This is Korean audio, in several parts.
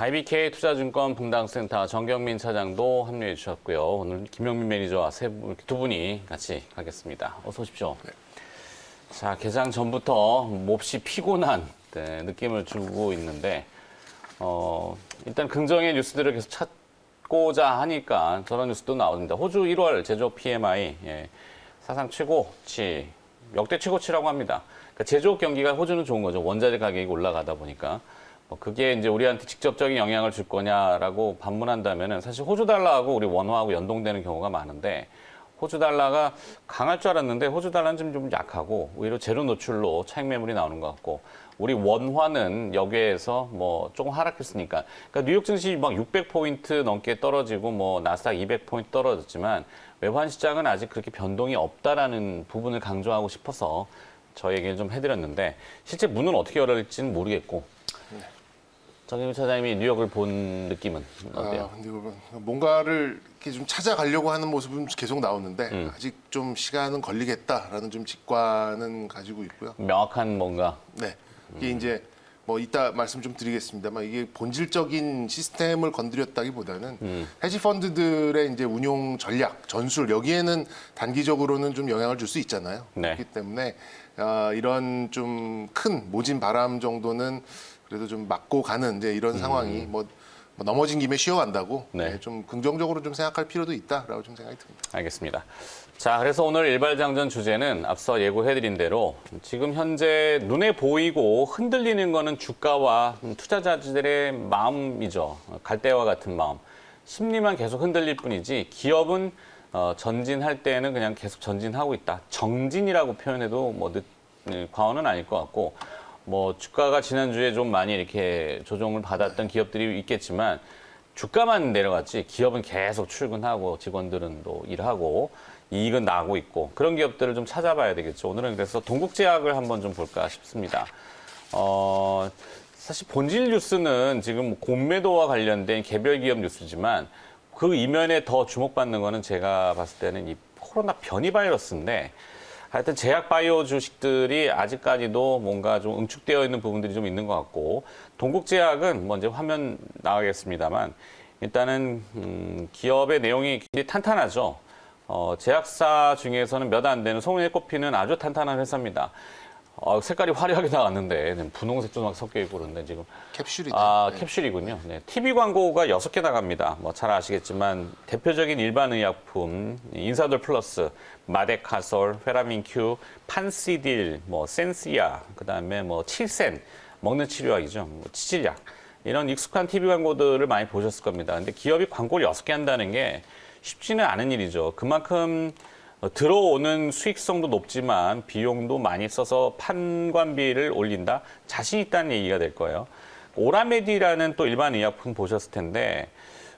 IBK 투자증권 분당센터 정경민 차장도 합류해 주셨고요. 오늘 김영민 매니저와 두 분이 같이 가겠습니다. 어서 오십시오. 네. 자, 개장 전부터 몹시 피곤한 느낌을 주고 있는데 일단 긍정의 뉴스들을 계속 찾고자 하니까 저런 뉴스도 나옵니다. 호주 1월 제조업 PMI 사상 최고치, 역대 최고치라고 합니다. 그러니까 제조업 경기가 호주는 좋은 거죠. 원자재 가격이 올라가다 보니까. 그게 이제 우리한테 직접적인 영향을 줄 거냐라고 반문한다면은 사실 호주 달러하고 우리 원화하고 연동되는 경우가 많은데 호주 달러가 강할 줄 알았는데 호주 달러는 좀 약하고 오히려 제로 노출로 차익 매물이 나오는 것 같고 우리 원화는 여기에서 뭐 조금 하락했으니까 그러니까 뉴욕 증시 막 600포인트 넘게 떨어지고 뭐 나스닥 200포인트 떨어졌지만 외환 시장은 아직 그렇게 변동이 없다라는 부분을 강조하고 싶어서 저 얘기를 좀 해드렸는데 실제 문은 어떻게 열릴지는 모르겠고 정경민 차장님이 뉴욕을 본 느낌은 어때요? 근데 뭔가를 이렇게 좀 찾아가려고 하는 모습은 계속 나오는데 아직 좀 시간은 걸리겠다라는 좀 직관은 가지고 있고요. 명확한 뭔가. 네, 이게 이제 뭐 이따 말씀 좀 드리겠습니다만 이게 본질적인 시스템을 건드렸다기보다는 헤지 펀드들의 이제 운용 전략, 전술 여기에는 단기적으로는 좀 영향을 줄 수 있잖아요. 네. 그렇기 때문에 이런 좀 큰 모진 바람 정도는 그래도 좀 맞고 가는 이제 이런 상황이 뭐 넘어진 김에 쉬어간다고 네. 좀 긍정적으로 좀 생각할 필요도 있다라고 좀 생각이 듭니다. 알겠습니다. 자, 그래서 오늘 일발장전 주제는 앞서 예고해드린 대로 지금 현재 눈에 보이고 흔들리는 거는 주가와 투자자들의 마음이죠. 갈대와 같은 마음. 심리만 계속 흔들릴 뿐이지 기업은 전진할 때는 그냥 계속 전진하고 있다. 정진이라고 표현해도 뭐 과언은 아닐 것 같고 뭐 주가가 지난주에 좀 많이 이렇게 조정을 받았던 기업들이 있겠지만 주가만 내려갔지 기업은 계속 출근하고 직원들은 또 일하고 이익은 나고 있고 그런 기업들을 좀 찾아봐야 되겠죠. 오늘은 그래서 동국제약을 한번 좀 볼까 싶습니다. 사실 본질 뉴스는 지금 공매도와 관련된 개별 기업 뉴스지만 그 이면에 더 주목받는 거는 제가 봤을 때는 이 코로나 변이 바이러스인데 하여튼 제약 바이오 주식들이 아직까지도 뭔가 좀 응축되어 있는 부분들이 좀 있는 것 같고 동국제약은 먼저 화면 나가겠습니다만 일단은 기업의 내용이 굉장히 탄탄하죠. 제약사 중에서는 몇 안 되는 손에 꼽히는 아주 탄탄한 회사입니다. 색깔이 화려하게 나왔는데 분홍색도 막 섞여 있고 그런데 지금 캡슐이죠. 네. 캡슐이군요. 네, TV 광고가 6개 나갑니다. 뭐 잘 아시겠지만 대표적인 일반 의약품 인사돌 플러스, 마데카솔, 페라민큐, 판시딜, 뭐 센시아, 그다음에 뭐 칠센 먹는 치료약이죠. 뭐 치질약. 이런 익숙한 TV 광고들을 많이 보셨을 겁니다. 근데 기업이 광고를 6개 한다는 게 쉽지는 않은 일이죠. 그만큼 들어오는 수익성도 높지만 비용도 많이 써서 판관비를 올린다? 자신 있다는 얘기가 될 거예요. 오라메디라는 또 일반 의약품 보셨을 텐데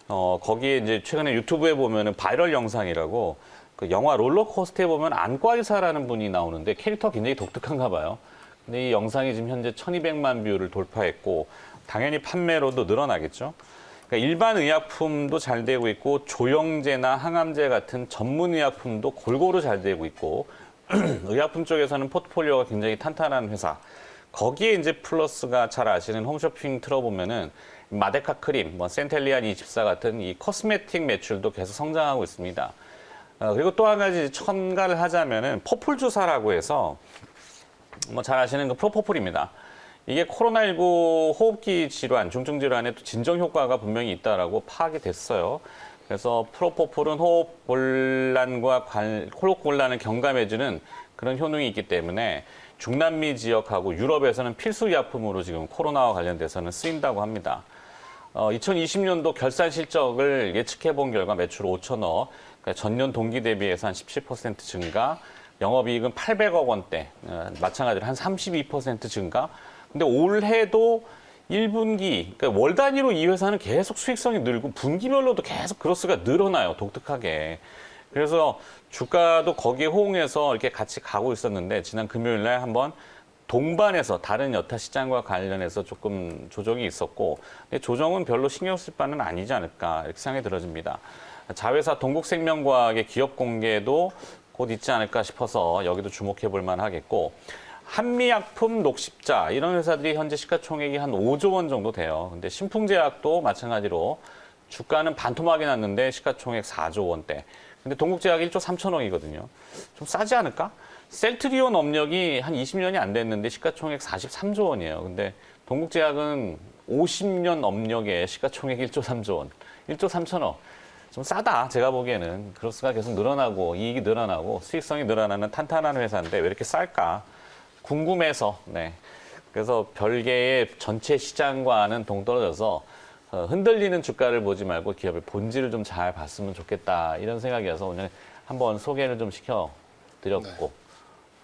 거기에 이제 최근에 유튜브에 보면은 바이럴 영상이라고 그 영화 롤러코스터에 보면 안과 의사라는 분이 나오는데 캐릭터가 굉장히 독특한가 봐요. 근데 이 영상이 지금 현재 1200만 뷰를 돌파했고 당연히 판매로도 늘어나겠죠. 그러니까 일반 의약품도 잘 되고 있고 조영제나 항암제 같은 전문 의약품도 골고루 잘 되고 있고 의약품 쪽에서는 포트폴리오가 굉장히 탄탄한 회사. 거기에 이제 플러스가 잘 아시는 홈쇼핑 틀어보면은 마데카 크림, 뭐 센텔리안 24 같은 이 코스메틱 매출도 계속 성장하고 있습니다. 그리고 또 한 가지 첨가를 하자면은 포풀 주사라고 해서 뭐 잘 아시는 그 프로포폴입니다. 이게 코로나19 호흡기 질환, 중증 질환에 또 진정 효과가 분명히 있다라고 파악이 됐어요. 그래서 프로포폴은 호흡 곤란과 호흡 곤란을 경감해주는 그런 효능이 있기 때문에 중남미 지역하고 유럽에서는 필수 의약품으로 지금 코로나와 관련돼서는 쓰인다고 합니다. 2020년도 결산 실적을 예측해 본 결과 매출 5천억, 그러니까 전년 동기 대비해서 한 17% 증가, 영업이익은 800억 원대, 마찬가지로 한 32% 증가. 근데 올해도 1분기, 그러니까 월 단위로 이 회사는 계속 수익성이 늘고 분기별로도 계속 그로스가 늘어나요, 독특하게. 그래서 주가도 거기에 호응해서 이렇게 같이 가고 있었는데 지난 금요일 날 한번 동반해서 다른 여타 시장과 관련해서 조금 조정이 있었고 근데 조정은 별로 신경 쓸 바는 아니지 않을까 이렇게 생각이 들어집니다. 자회사 동국생명과학의 기업 공개도 곧 있지 않을까 싶어서 여기도 주목해 볼 만하겠고 한미약품, 녹십자 이런 회사들이 현재 시가총액이 한 5조 원 정도 돼요. 근데 신풍제약도 마찬가지로 주가는 반토막이 났는데 시가총액 4조 원대. 근데 동국제약 1조 3천억이거든요. 좀 싸지 않을까? 셀트리온 업력이 한 20년이 안 됐는데 시가총액 43조 원이에요. 근데 동국제약은 50년 업력에 시가총액 1조 3조 원, 1조 3천억. 좀 싸다, 제가 보기에는. 그로스가 계속 늘어나고, 이익이 늘어나고, 수익성이 늘어나는 탄탄한 회사인데 왜 이렇게 쌀까? 궁금해서, 네. 그래서 별개의 전체 시장과는 동떨어져서 흔들리는 주가를 보지 말고 기업의 본질을 좀 잘 봤으면 좋겠다. 이런 생각이어서 오늘 한번 소개를 좀 시켜드렸고. 네.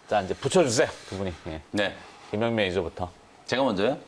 자, 이제 붙여주세요, 두 분이. 예. 네. 김영 매니저부터. 제가 먼저요?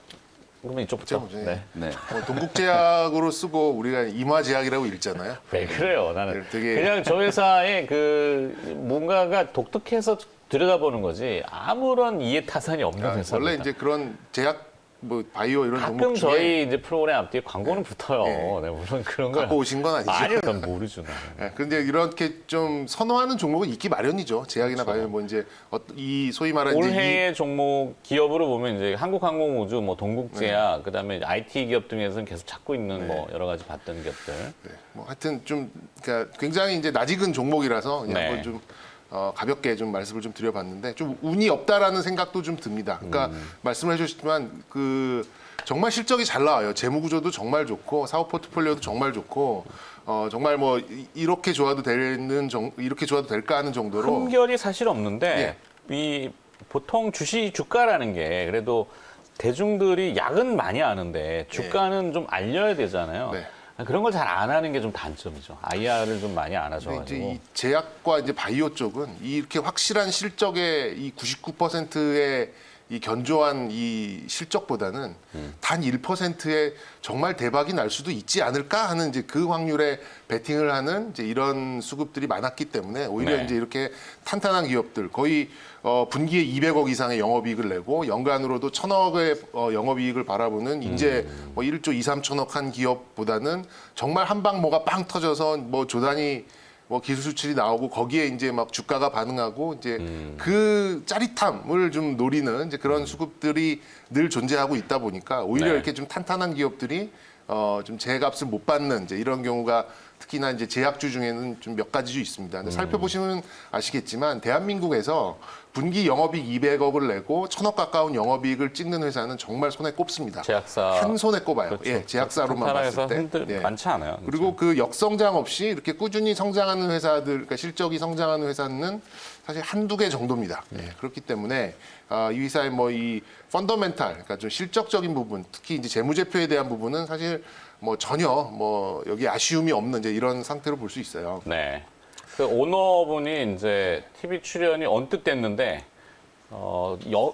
그러면 이쪽부터. 먼저, 네. 네. 동국제약으로 쓰고 우리가 임화제약이라고 읽잖아요. 왜 그래요? 나는 되게- 그냥 저 회사의 그 뭔가가 독특해서 들여다보는 거지 아무런 이해타산이 없는 회사입니다. 원래 이제 그런 제약 뭐 바이오 이런 가끔 종목 중에 저희 이제 프로그램 앞뒤에 광고는 붙어요. 네. 네, 물론 그런 거 갖고 오신 건 아니죠. 아니요, 난 모르죠. 나는. 예, 근데 이렇게 좀 선호하는 종목은 있기 마련이죠. 제약이나 바이오 뭐 이제 이 소위 말하는 이제 올해의 종목 기업으로 보면 이제 한국항공우주, 뭐 동국제약, 그다음에 IT 기업 등에서는 계속 찾고 있는 뭐 여러 가지 봤던 기업들. 뭐 하여튼 좀 그러니까 굉장히 이제 낯익은 종목이라서 그냥 네. 한번 좀 가볍게 좀 말씀을 좀 드려봤는데 좀 운이 없다라는 생각도 좀 듭니다. 그러니까 말씀을 해주셨지만 그 정말 실적이 잘 나와요. 재무 구조도 정말 좋고 사업 포트폴리오도 정말 좋고 정말 뭐 이렇게 좋아도 이렇게 좋아도 될까 하는 정도로 흠결이 사실 없는데 예. 이 보통 주가라는 게 그래도 대중들이 약은 많이 아는데 주가는 좀 알려야 되잖아요. 네. 그런 걸 잘 안 하는 게 좀 단점이죠. IR을 좀 많이 안 근데 이제 하셔가지고. 이 제약과 이제 바이오 쪽은 이렇게 확실한 실적의 이 99%의 이 견조한 이 실적보다는 단 1%의 정말 대박이 날 수도 있지 않을까 하는 이제 그 확률에 베팅을 하는 이제 이런 수급들이 많았기 때문에 오히려 네. 이제 이렇게 탄탄한 기업들 거의 분기에 200억 이상의 영업이익을 내고 연간으로도 1,000억의 영업이익을 바라보는 이제 뭐 1조 2, 3천억 한 기업보다는 정말 한 방 뭐가 빵 터져서 뭐 조단위 뭐 기술 수출이 나오고 거기에 이제 막 주가가 반응하고 이제 그 짜릿함을 좀 노리는 이제 그런 수급들이 늘 존재하고 있다 보니까 오히려 네. 이렇게 좀 탄탄한 기업들이 좀 제값을 못 받는 이제 이런 경우가 특히나 이제 제약주 중에는 좀 몇 가지 있습니다. 근데 살펴보시면 아시겠지만 대한민국에서 분기 영업이익 200억을 내고 1,000억 가까운 영업이익을 찍는 회사는 정말 손에 꼽습니다. 제약사. 한 손에 꼽아요. 그렇죠. 예, 제약사로만 탄탄해서 봤을 때. 예. 많지 않아요. 그리고 그 역성장 없이 이렇게 꾸준히 성장하는 회사들, 그러니까 실적이 성장하는 회사는 사실 한두 개 정도입니다. 예, 그렇기 때문에 이 회사의 뭐 이 펀더멘탈, 그러니까 좀 실적적인 부분, 특히 이제 재무제표에 대한 부분은 사실 뭐 전혀 뭐 여기 아쉬움이 없는 이제 이런 상태로 볼 수 있어요. 네. 그 오너분이 이제 TV 출연이 언뜻 됐는데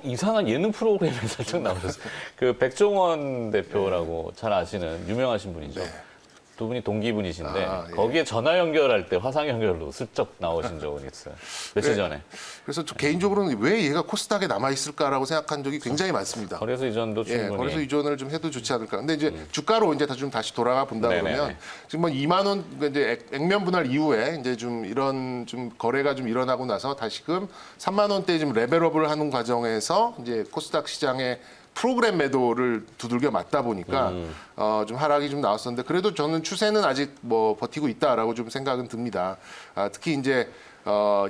이상한 예능 프로그램에 살짝 나오셨어요. 그 백종원 대표라고 잘 아시는 유명하신 분이죠. 네. 두 분이 동기분이신데 아, 예. 거기에 전화 연결할 때 화상 연결로 슬쩍 나오신 적은 있어요. 며칠 네. 전에. 그래서 저 개인적으로는 왜 얘가 코스닥에 남아 있을까라고 생각한 적이 굉장히 많습니다. 거래소 이전도 예, 충분히. 거래소 이전을 좀 해도 좋지 않을까. 근데 이제 주가로 이제 좀 다시 돌아가 본다 네네네. 그러면 지금 뭐 2만 원 그러니까 이제 액면 분할 이후에 이제 좀 이런 좀 거래가 좀 일어나고 나서 다시금 3만 원대 지금 레벨업을 하는 과정에서 이제 코스닥 시장에 프로그램 매도를 두들겨 맞다 보니까 좀 하락이 좀 나왔었는데 그래도 저는 추세는 아직 뭐 버티고 있다라고 좀 생각은 듭니다. 특히 이제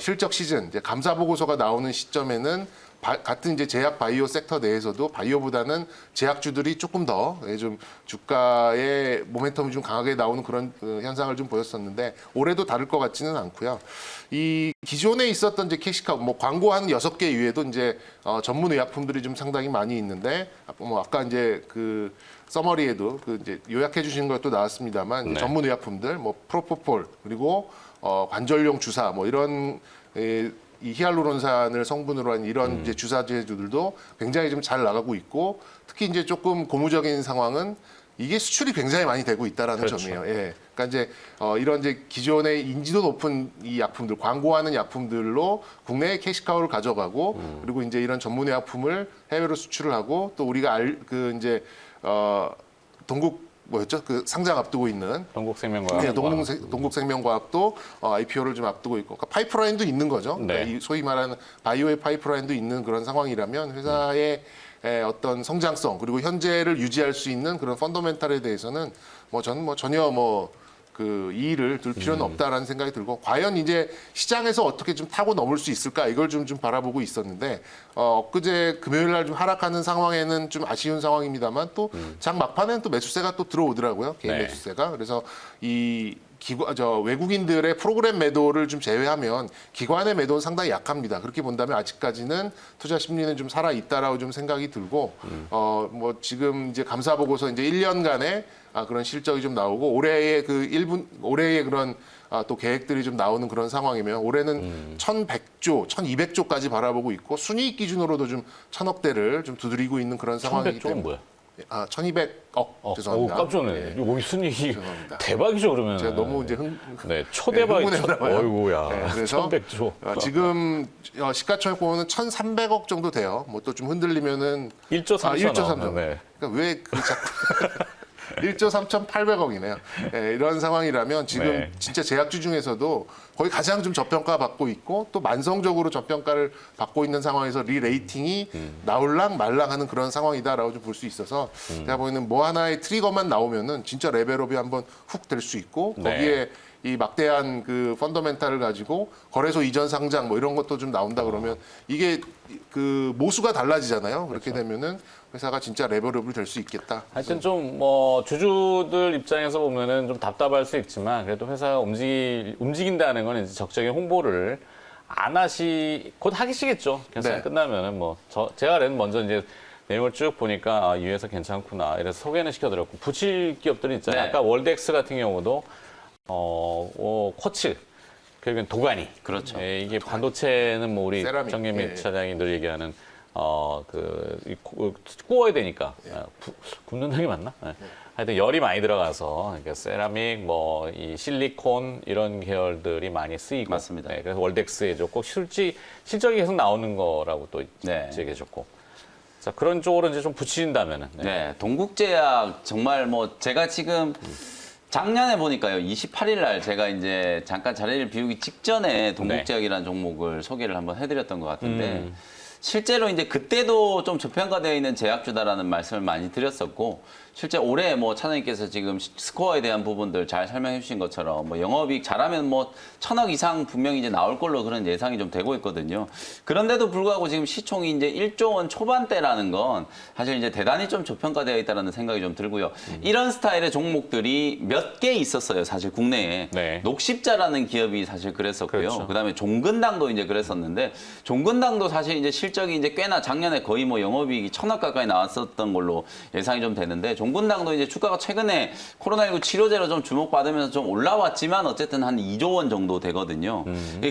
실적 시즌 이제 감사 보고서가 나오는 시점에는 같은 이제 제약 바이오 섹터 내에서도 바이오보다는 제약주들이 조금 더 좀 주가의 모멘텀이 좀 강하게 나오는 그런 현상을 좀 보였었는데 올해도 다를 것 같지는 않고요. 이 기존에 있었던 이제 캐시카우 뭐 광고하는 6개 이외에도 이제 전문 의약품들이 좀 상당히 많이 있는데 뭐 아까 이제 그 서머리에도 그 이제 요약해 주신 것도 나왔습니다만 네. 전문 의약품들 뭐 프로포폴 그리고 관절용 주사 뭐 이런 이 히알루론산을 성분으로 한 이런 이제 주사제들도 굉장히 좀 잘 나가고 있고 특히 이제 조금 고무적인 상황은 이게 수출이 굉장히 많이 되고 있다라는 그렇죠. 점이에요. 예. 그러니까 이제 이런 이제 기존의 인지도 높은 이 약품들, 광고하는 약품들로 국내에 캐시카우를 가져가고 그리고 이제 이런 전문 의약품을 해외로 수출을 하고 또 우리가 그 이제 동국 뭐였죠? 그 상장 앞두고 있는 동국생명과학. 동국생명과학도 IPO를 좀 앞두고 있고, 그러니까 파이프라인도 있는 거죠. 네. 그러니까 이 소위 말하는 바이오의 파이프라인도 있는 그런 상황이라면 회사의 어떤 성장성 그리고 현재를 유지할 수 있는 그런 펀더멘탈에 대해서는 저는 전혀 그 이의를 둘 필요는 없다라는 생각이 들고, 과연 이제 시장에서 어떻게 좀 타고 넘을 수 있을까 이걸 좀 바라보고 있었는데, 엊그제 금요일 날 좀 하락하는 상황에는 좀 아쉬운 상황입니다만 또 장 막판에는 또 매수세가 또 들어오더라고요. 개인 네. 매수세가. 그래서 이 외국인들의 프로그램 매도를 좀 제외하면 기관의 매도는 상당히 약합니다. 그렇게 본다면 아직까지는 투자 심리는 좀 살아 있다라고 좀 생각이 들고, 지금 이제 감사 보고서 이제 1년간의 그런 실적이 좀 나오고 올해의 올해의 그런 또 계획들이 좀 나오는 그런 상황이면 올해는 1,100조, 1,200조까지 바라보고 있고 순이익 기준으로도 좀 1,000억대를 좀 두드리고 있는 그런 상황이기 1,100조는 때문에. 뭐야? 1,200억 죄송합니다. 깜짝 놀랐네. 여기 순이익이 죄송합니다. 대박이죠, 그러면. 제가 너무 이제 초대박이 흥분했나 봐요. 어이구야. 네, 그래서 1,100조. 지금 시가총액 보면 1,300억 정도 돼요. 또 좀 흔들리면은 1조 3천 1조 3천. 네. 그러니까 왜 그 자꾸 1조 3,800억이네요. 이런 상황이라면 지금 네. 진짜 제약주 중에서도 거의 가장 좀 저평가 받고 있고 또 만성적으로 저평가를 받고 있는 상황에서 리레이팅이 나올랑 말랑하는 그런 상황이다라고 좀 볼 수 있어서 제가 보기에는 하나의 트리거만 나오면은 진짜 레벨업이 한번 훅 될 수 있고, 네. 거기에 이 막대한 그 펀더멘탈을 가지고 거래소 이전 상장 이런 것도 좀 나온다 그러면 이게 그 모수가 달라지잖아요. 그렇게 되면은 회사가 진짜 레벨업이 될 수 있겠다. 하여튼 좀 주주들 입장에서 보면은 좀 답답할 수 있지만 그래도 회사가 움직인다는 건 이제 적극적인 홍보를 곧 하시겠죠. 결산 네. 끝나면은 제가 먼저 이제 내용을 쭉 보니까 이 회사 괜찮구나 이래서 소개는 시켜드렸고, 붙일 기업들이 있잖아요. 네. 아까 월드엑스 같은 경우도 쿼츠, 결국엔 도가니. 그렇죠. 이게 반도체는 우리 세라믹. 정예미 차장이 늘 얘기하는 구워야 되니까 굽는다는 게 맞나? 네. 하여튼 열이 많이 들어가서 그러니까 세라믹, 이 실리콘 이런 계열들이 많이 쓰이고. 맞습니다. 네, 그래서 월덱스에 좋고 실적이 계속 나오는 거라고 또 네. 얘기해줬고. 자, 그런 쪽으로 이제 좀 붙인다면은. 네, 동국제약 정말 제가 지금 작년에 보니까요, 28일 날 제가 이제 잠깐 자리를 비우기 직전에 동국제약이라는 종목을 소개를 한번 해드렸던 것 같은데, 실제로 이제 그때도 좀 저평가되어 있는 제약주다라는 말씀을 많이 드렸었고, 실제 올해 차장님께서 지금 스코어에 대한 부분들 잘 설명해 주신 것처럼 영업이익 잘하면 1,000억 이상 분명히 이제 나올 걸로 그런 예상이 좀 되고 있거든요. 그런데도 불구하고 지금 시총이 이제 1조 원 초반대라는 건 사실 이제 대단히 좀 저평가되어 있다는 생각이 좀 들고요. 이런 스타일의 종목들이 몇 개 있었어요, 사실 국내에. 네. 녹십자라는 기업이 사실 그랬었고요. 그렇죠. 그다음에 종근당도 이제 그랬었는데, 종근당도 사실 이제 실적이 이제 꽤나 작년에 거의 영업이익이 1,000억 가까이 나왔었던 걸로 예상이 좀 되는데, 종근당도 이제 주가가 최근에 코로나19 치료제로 좀 주목받으면서 좀 올라왔지만 어쨌든 한 2조 원 정도 되거든요.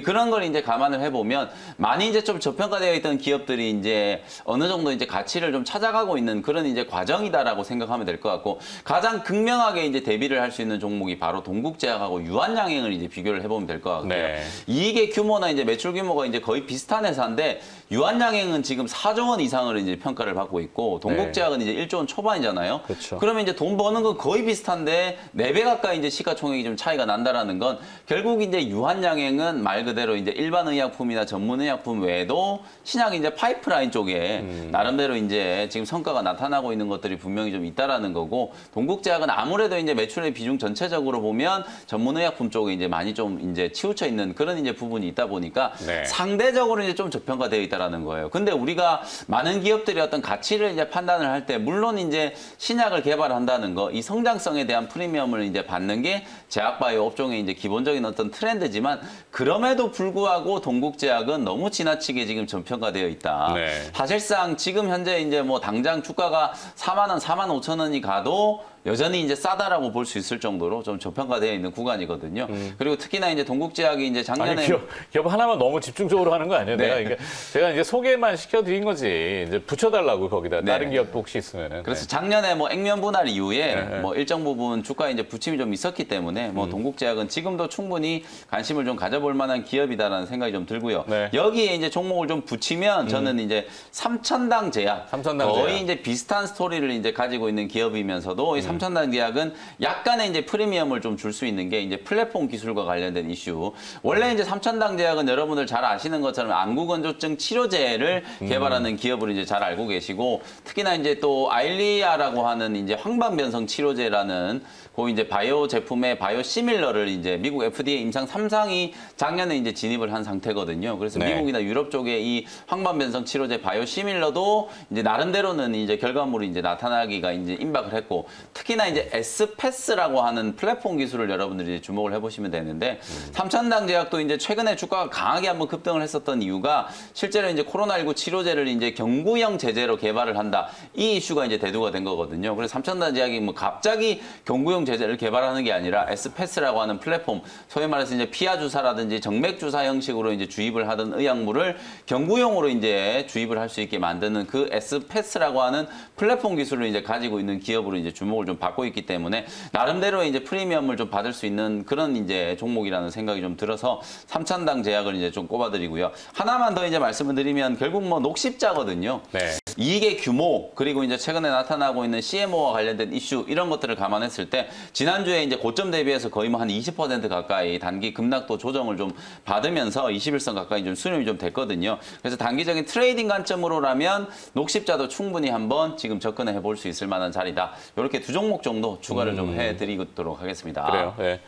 그런 걸 이제 감안을 해보면 많이 이제 좀 저평가되어 있던 기업들이 이제 어느 정도 이제 가치를 좀 찾아가고 있는 그런 이제 과정이다라고 생각하면 될 것 같고, 가장 극명하게 이제 대비를 할 수 있는 종목이 바로 동국제약하고 유한양행을 이제 비교를 해보면 될 것 같고요. 네. 이익의 규모나 이제 매출 규모가 이제 거의 비슷한 회사인데, 유한양행은 지금 4조 원 이상을 이제 평가를 받고 있고, 동국제약은 이제 1조 원 초반이잖아요. 그렇죠. 그러면 이제 돈 버는 건 거의 비슷한데 4배 가까이 이제 시가총액이 좀 차이가 난다라는 건, 결국 이제 유한양행은 말 그대로 이제 일반 의약품이나 전문 의약품 외에도 신약 이제 파이프라인 쪽에 나름대로 이제 지금 성과가 나타나고 있는 것들이 분명히 좀 있다라는 거고, 동국제약은 아무래도 이제 매출의 비중 전체적으로 보면 전문 의약품 쪽에 이제 많이 좀 이제 치우쳐 있는 그런 이제 부분이 있다 보니까 네. 상대적으로 이제 좀 저평가되어 있다라는 거예요. 근데 우리가 많은 기업들이 어떤 가치를 이제 판단을 할 때, 물론 이제 신약을 개발한다는 거, 이 성장성에 대한 프리미엄을 이제 받는 게 제약바이오 업종의 이제 기본적인 어떤 트렌드지만, 그럼에도 불구하고 동국제약은 너무 지나치게 지금 저평가되어 있다. 네. 사실상 지금 현재 이제 당장 주가가 4만 원, 4만 5천 원이 가도 여전히 이제 싸다라고 볼 수 있을 정도로 좀 저평가되어 있는 구간이거든요. 그리고 특히나 이제 동국제약이 이제 작년에 아니, 기업 하나만 너무 집중적으로 하는 거 아니에요? 네. 제가 이제 소개만 시켜드린 거지. 이제 붙여달라고 거기다. 네. 다른 기업도 혹시 있으면은. 그래서 작년에 액면 분할 이후에 일정 부분 주가에 이제 부침이 좀 있었기 때문에 동국제약은 지금도 충분히 관심을 좀 가져볼 만한 기업이다라는 생각이 좀 들고요. 네. 여기에 이제 종목을 좀 붙이면 저는 이제 삼천당 제약 삼천당 거의 제약. 이제 비슷한 스토리를 이제 가지고 있는 기업이면서도 이 삼천당 제약은 약간의 이제 프리미엄을 좀 줄 수 있는 게 이제 플랫폼 기술과 관련된 이슈. 원래 이제 삼천당 제약은 여러분들 잘 아시는 것처럼 안구건조증 치료제를 개발하는 기업으로 이제 잘 알고 계시고, 특히나 이제 또 아일리아라고 하는 이제 황반변성 치료제라는 그 이제 바이오 제품의 바이오 시밀러를 이제 미국 FDA 임상 3상이 작년에 이제 진입을 한 상태거든요. 그래서 네. 미국이나 유럽 쪽에 이 황반변성 치료제 바이오 시밀러도 이제 나름대로는 이제 결과물이 이제 나타나기가 이제 임박을 했고, 특히나 이제 S패스라고 하는 플랫폼 기술을 여러분들이 주목을 해보시면 되는데, 삼천당 제약도 이제 최근에 주가가 강하게 한번 급등을 했었던 이유가 실제로 이제 코로나19 치료제를 이제 경구형 제제로 개발을 한다, 이 이슈가 이제 대두가 된 거거든요. 그래서 삼천당 제약이 뭐 갑자기 경구형 제제를 개발하는 게 아니라 S패스라고 하는 플랫폼, 소위 말해서 이제 피하 주사라든지 정맥 주사 형식으로 이제 주입을 하던 의약물을 경구용으로 이제 주입을 할 수 있게 만드는 그 S패스라고 하는 플랫폼 기술을 이제 가지고 있는 기업으로 이제 주목을 좀 받고 있기 때문에 나름대로 이제 프리미엄을 좀 받을 수 있는 그런 이제 종목이라는 생각이 좀 들어서 삼천당 제약을 이제 좀 꼽아드리고요. 하나만 더 이제 말씀을 드리면 결국 뭐 녹십자거든요. 네. 이익의 규모, 그리고 이제 최근에 나타나고 있는 CMO와 관련된 이슈, 이런 것들을 감안했을 때 지난주에 이제 고점 대비해서 거의 뭐 한 20% 가까이 단기 급락도 조정을 좀 받으면서 21선 가까이 좀 수렴이 좀 됐거든요. 그래서 단기적인 트레이딩 관점으로라면 녹십자도 충분히 한번 지금 접근해 볼 수 있을 만한 자리다. 이렇게 두 종목 정도 추가를 좀 해드리도록 하겠습니다. 그래요. 네.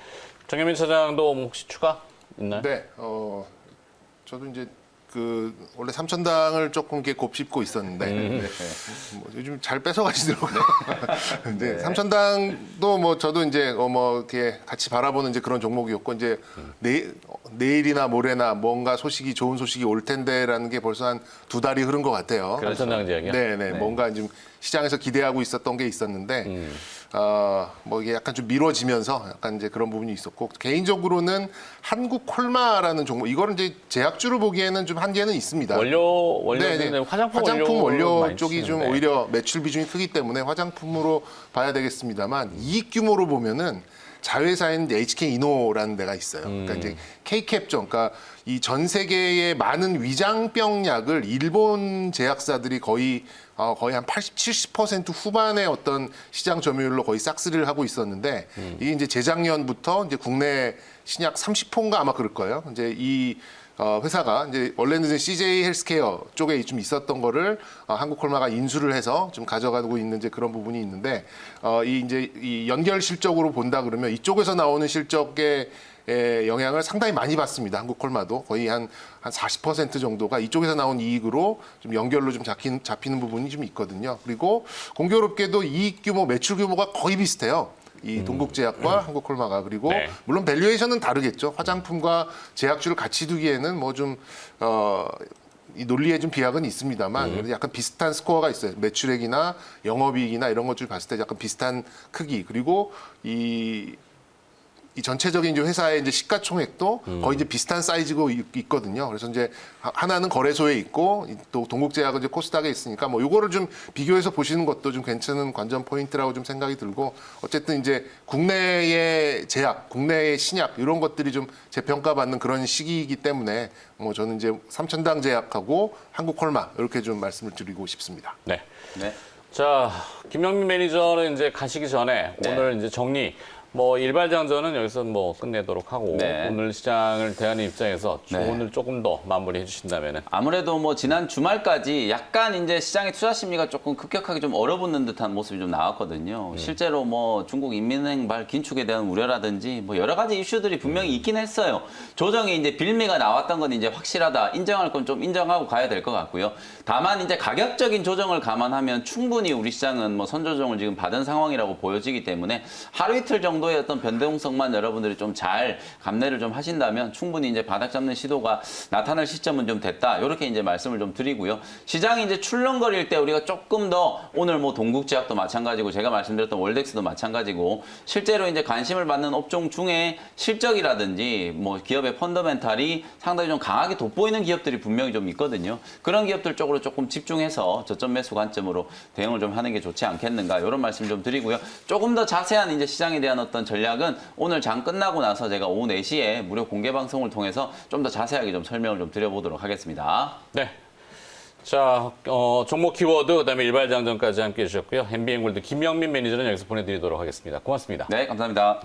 정현민 차장도 혹시 추가 있나요? 네, 저도 이제 원래 삼천당을 조금 이렇게 곱씹고 있었는데 뭐 요즘 잘 뺏어가시더라고요. 근데 삼천당도 뭐 저도 이제 뭐 이렇게 같이 바라보는 이제 그런 종목이었고, 이제 내일이나 모레나 뭔가 좋은 소식이 올 텐데라는 게 벌써 한 2달이 흐른 것 같아요. 삼천당 제약이요? 네, 뭔가 좀 시장에서 기대하고 있었던 게 있었는데, 뭐 이게 약간 좀 미뤄지면서 약간 이제 그런 부분이 있었고, 개인적으로는 한국콜마라는 종목, 이거는 이제 제약주로 보기에는 좀 한계는 있습니다. 원료는 화장품 원료 많이 쪽이 좀 쓰시는데. 오히려 매출 비중이 크기 때문에 화장품으로 봐야 되겠습니다만, 이익 규모로 보면은 자회사인 HK 이노라는 데가 있어요. 그러니까 이제 K캡정, 그러니까 이 전 세계의 많은 위장병 약을 일본 제약사들이 거의 한 80, 70% 후반의 어떤 시장 점유율로 거의 싹쓸이를 하고 있었는데, 이게 이제 재작년부터 이제 국내 신약 30호인가 아마 그럴 거예요. 이제 이 회사가 이제 원래는 CJ 헬스케어 쪽에 좀 있었던 거를 한국콜마가 인수를 해서 좀 가져가고 있는 이제 그런 부분이 있는데, 이 연결 실적으로 본다 그러면 이쪽에서 나오는 실적의 영향을 상당히 많이 받습니다. 한국콜마도 거의 한 40% 정도가 이쪽에서 나온 이익으로 좀 연결로 좀 잡히는 부분이 좀 있거든요. 그리고 공교롭게도 이익 규모, 매출 규모가 거의 비슷해요. 이 동국제약과 한국콜마가. 그리고 네. 물론 밸류에이션은 다르겠죠. 화장품과 제약주를 같이 두기에는 뭐 좀 이 논리에 좀 비약은 있습니다만, 그래도 약간 비슷한 스코어가 있어요. 매출액이나 영업이익이나 이런 것들 봤을 때 약간 비슷한 크기. 그리고 이 전체적인 이제 회사의 이제 시가총액도 거의 이제 비슷한 사이즈고 있거든요. 그래서 이제 하나는 거래소에 있고 또 동국제약은 이제 코스닥에 있으니까 뭐 요거를 좀 비교해서 보시는 것도 좀 괜찮은 관전 포인트라고 좀 생각이 들고, 어쨌든 이제 국내의 제약, 국내의 신약 이런 것들이 좀 재평가받는 그런 시기이기 때문에 뭐 저는 이제 삼천당 제약하고 한국콜마 이렇게 좀 말씀을 드리고 싶습니다. 네. 네. 자, 김영민 매니저는 이제 가시기 전에 네. 오늘 이제 정리, 뭐 일발장전은 여기서 뭐 끝내도록 하고, 네. 오늘 시장을 대하는 입장에서 네. 조언을 조금 더 마무리해 주신다면은. 아무래도 뭐 지난 주말까지 약간 이제 시장의 투자 심리가 조금 급격하게 좀 얼어붙는 듯한 모습이 좀 나왔거든요. 실제로 뭐 중국 인민은행발 긴축에 대한 우려라든지 뭐 여러 가지 이슈들이 분명히 있긴 했어요. 조정에 이제 빌미가 나왔던 건 이제 확실하다. 인정할 건 좀 인정하고 가야 될 것 같고요. 다만 이제 가격적인 조정을 감안하면 충분히 우리 시장은 뭐 선조정을 지금 받은 상황이라고 보여지기 때문에 하루 이틀 정도의 어떤 변동성만 여러분들이 좀 잘 감내를 좀 하신다면 충분히 이제 바닥 잡는 시도가 나타날 시점은 좀 됐다. 이렇게 이제 말씀을 좀 드리고요. 시장이 이제 출렁거릴 때 우리가 조금 더 오늘 뭐 동국제약도 마찬가지고 제가 말씀드렸던 월덱스도 마찬가지고 실제로 이제 관심을 받는 업종 중에 실적이라든지 뭐 기업의 펀더멘탈이 상당히 좀 강하게 돋보이는 기업들이 분명히 좀 있거든요. 그런 기업들 쪽으로 조금 집중해서 저점 매수 관점으로 대응을 좀 하는 게 좋지 않겠는가, 이런 말씀 좀 드리고요. 조금 더 자세한 이제 시장에 대한 어떤 전략은 오늘 장 끝나고 나서 제가 오후 4시에 무료 공개 방송을 통해서 좀 더 자세하게 좀 설명을 좀 드려보도록 하겠습니다. 네. 자, 종목 키워드, 그다음에 일발장전까지 함께해 주셨고요. MBN 골드 김영민 매니저는 여기서 보내드리도록 하겠습니다. 고맙습니다. 네, 감사합니다.